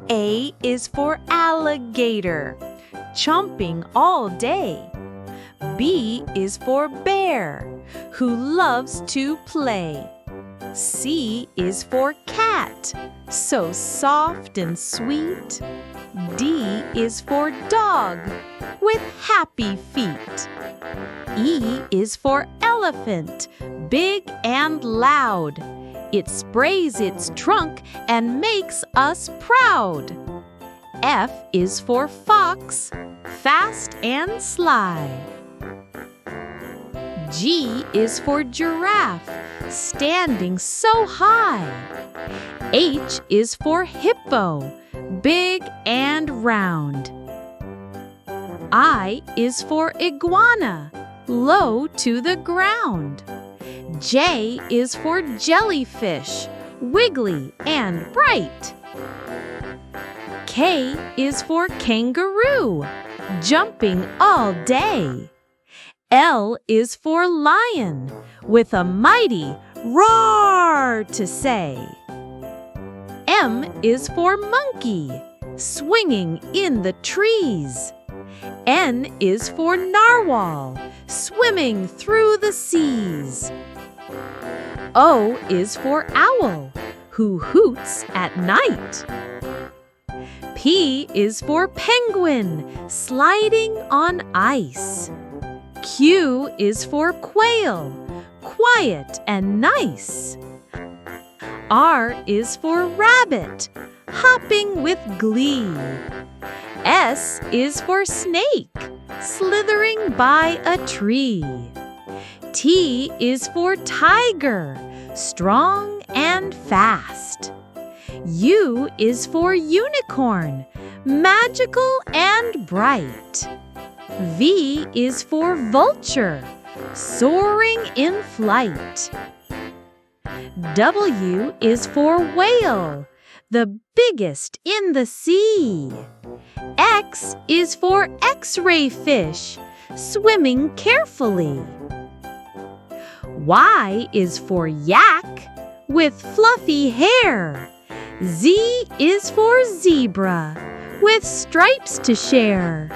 A is for alligator, chomping all day. B is for bear, who loves to play. C is for cat, so soft and sweet. D is for dog, with happy feet. E is for elephant, big and loud. It sprays its trunk and makes us proud. F is for fox, fast and sly. G is for giraffe, standing so high. H is for hippo, big and round. I is for iguana, low to the ground. J is for jellyfish, wiggly and bright. K is for kangaroo, jumping all day. L is for lion, with a mighty roar to say. M is for monkey, swinging in the trees. N is for narwhal, swimming through the seas. O is for owl, who hoots at night. P is for penguin, sliding on ice. Q is for quail, quiet and nice. R is for rabbit, hopping with glee. S is for snake, slithering by a tree. T is for tiger, strong and fast. U is for unicorn, magical and bright. V is for vulture, soaring in flight. W is for whale, the biggest in the sea. X is for X-ray fish, swimming carefully. Y is for yak, with fluffy hair. Z is for zebra, with stripes to share.